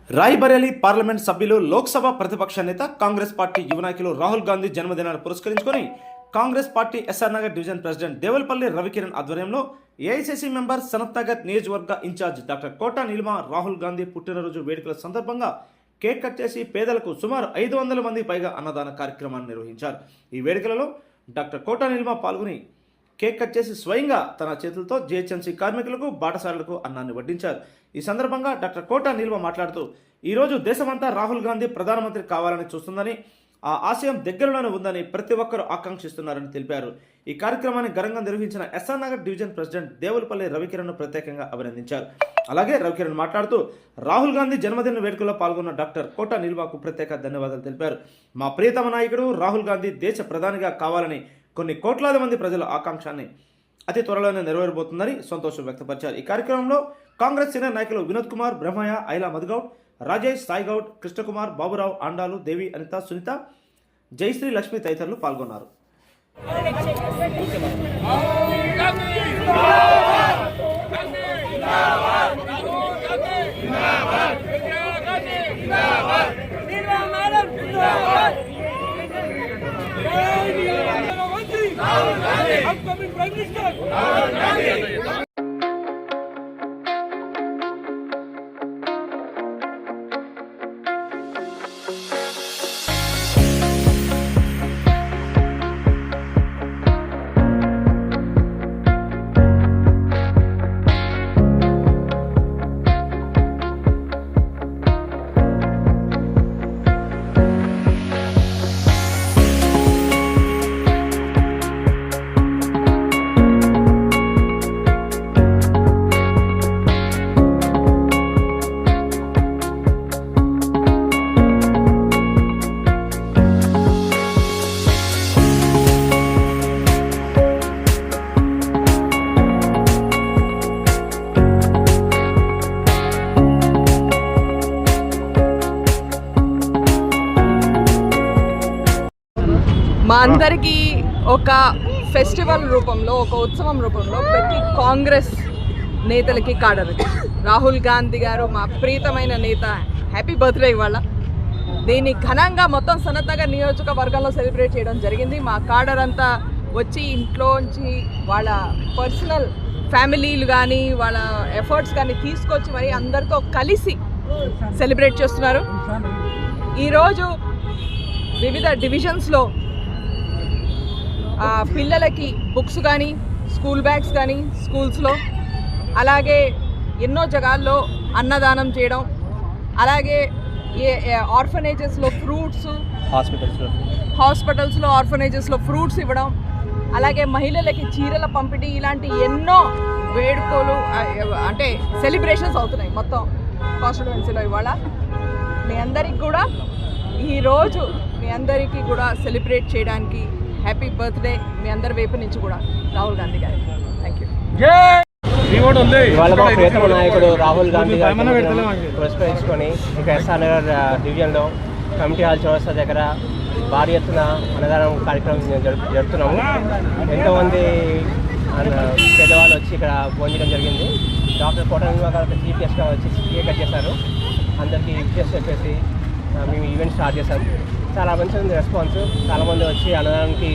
Rae Bareli parliament సభ్యులు లోక్సభ ప్రతిపక్ష నేత కాంగ్రెస్ పార్టీ యువ నాయకులు రాహుల్ గాంధీ జన్మదినాన్ని పురస్కరించుకొని Congress party SR Nagar division president Devulapalli Ravikiran ఆధ్వర్యంలో ఏఐసీసీ మెంబర్ సనత్ నగర్ నియోజకవర్గ ఇన్ఛార్జ్ డాక్టర్ కోటా నీలిమ రాహుల్ గాంధీ పుట్టినరోజు వేడుకల సందర్భంగా కేక్ కట్ చేసి పేదలకు సుమారు 500 మంది పైగా అన్నదాన కార్యక్రమాన్ని నిర్వహించారు. ఈ వేడుకలలో డాక్టర్ కోటా నీలిమ పాల్గొని కేక్ కట్ చేసి స్వయంగా తన చేతులతో జీహెచ్ఎంసీ కార్మికులకు బాటసారులకు అన్నాన్ని వడ్డించారు. ఈ సందర్భంగా డాక్టర్ కోటా నీలిమ మాట్లాడుతూ ఈరోజు దేశమంతా రాహుల్ గాంధీ ప్రధానమంత్రి కావాలని చూస్తుందని, ఆ ఆశయం దగ్గరలోనే ఉందని ప్రతి ఒక్కరూ ఆకాంక్షిస్తున్నారని తెలిపారు. ఈ కార్యక్రమాన్ని ఘనంగా నిర్వహించిన S R Nagar division president Devulapalli రవికిరణ్ను ప్రత్యేకంగా అభినందించారు. అలాగే రవికిరణ్ మాట్లాడుతూ రాహుల్ గాంధీ జన్మదిన వేడుకల్లో పాల్గొన్న డాక్టర్ కోటా నీలిమకు ప్రత్యేక ధన్యవాదాలు తెలిపారు. మా ప్రియతమ నాయకుడు రాహుల్ గాంధీ దేశ ప్రధానిగా కావాలని కొన్ని కోట్లాది మంది ప్రజల ఆకాంక్షాన్ని అతి త్వరలోనే నెరవేరబోతుందని సంతోషం వ్యక్తపరిచారు. ఈ కార్యక్రమంలో కాంగ్రెస్ సీనియర్ నాయకులు వినోద్ కుమార్, బ్రహ్మయ్య, ఐలా మధుగౌడ్, రాజేష్, సాయిగౌడ్, కృష్ణకుమార్, బాబురావు, ఆండాలు, దేవి, అనిత, సునీత, జయశ్రీ, లక్ష్మి తదితరులు పాల్గొన్నారు. మా అందరికీ ఒక ఫెస్టివల్ రూపంలో, ఒక ఉత్సవం రూపంలో ప్రతి కాంగ్రెస్ నేతలకి కాడరు రాహుల్ గాంధీ గారు మా ప్రీతమైన నేత. హ్యాపీ బర్త్డే ఇవాళ. దీన్ని ఘనంగా మొత్తం సనత్ నగర్ నియోజకవర్గంలో సెలబ్రేట్ చేయడం జరిగింది. మా కాడర్ అంతా వచ్చి ఇంట్లోంచి వాళ్ళ పర్సనల్ ఫ్యామిలీలు కానీ వాళ్ళ ఎఫర్ట్స్ కానీ తీసుకొచ్చి మరి అందరితో కలిసి సెలబ్రేట్ చేస్తున్నారు. ఈరోజు వివిధ డివిజన్స్లో పిల్లలకి బుక్స్ కానీ, స్కూల్ బ్యాగ్స్ కానీ స్కూల్స్లో, అలాగే ఎన్నో జగాల్లో అన్నదానం చేయడం, అలాగే ఆర్ఫనేజెస్లో ఫ్రూట్స్, హాస్పిటల్స్లో ఆర్ఫనేజెస్లో ఫ్రూట్స్ ఇవ్వడం, అలాగే మహిళలకి చీరల పంపిణీ, ఇలాంటి ఎన్నో వేడుకలు అంటే సెలబ్రేషన్స్ అవుతున్నాయి మొత్తం కాన్స్టిట్యుయెన్సీలో. ఇవాళ మీ అందరికి కూడా ఈరోజు మీ అందరికీ కూడా సెలబ్రేట్ చేయడానికి హ్యాపీ బర్త్డే మీ అందరి వైపు నుంచి కూడా గాంధీ గారి. Thank you. ఇవాళ మా ప్రియతమ నాయకుడు రాహుల్ గాంధీ గారు పురస్కరించుకొని ఇక ఎస్ఆర్ నగర్ డివిజన్లో కమిటీ హాల్ చౌరస్తా దగ్గర భారీ ఎత్తున అన్నదానం కార్యక్రమం జరుపుతున్నాము. ఎంతోమంది పేదవాళ్ళు వచ్చి ఇక్కడ భోజనం జరిగింది. డాక్టర్ కోటా నీలిమ గారు చీఫ్ గెస్ట్గా వచ్చి కేక్ కట్ చేశారు. అందరికీ విషెస్ చెప్పేసి మేము ఈవెంట్ స్టార్ట్ చేశాం. చాలా మంచి ఉంది రెస్పాన్స్. చాలామంది వచ్చి అన్నదానానికి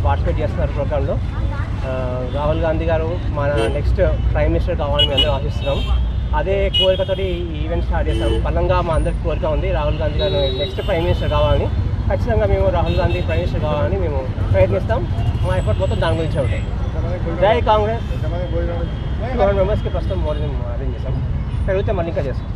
పార్టిసిపేట్ చేస్తున్నారు ప్రోగ్రాంలో. రాహుల్ గాంధీ గారు మన నెక్స్ట్ ప్రైమ్ మినిస్టర్ కావాలని మేము అందరూ ఆశిస్తున్నాం. అదే కోరికతో ఈ ఈవెంట్ స్టార్ట్ చేశాం. బలంగా మా అందరికి కోరిక ఉంది రాహుల్ గాంధీ గారు నెక్స్ట్ ప్రైమ్ మినిస్టర్ కావాలని. ఖచ్చితంగా మేము రాహుల్ గాంధీ ప్రైమ్ మినిస్టర్ కావాలని మేము ప్రయత్నిస్తాం. మా ఎఫర్ట్ మొత్తం దాని గురించి ఉంటాయి. జై కాంగ్రెస్. 200 మెంబర్స్కి ప్రస్తుతం మోడీ అరేంజ్ చేస్తాం. పెరిగితే మళ్ళీ ఇంకా చేస్తాం.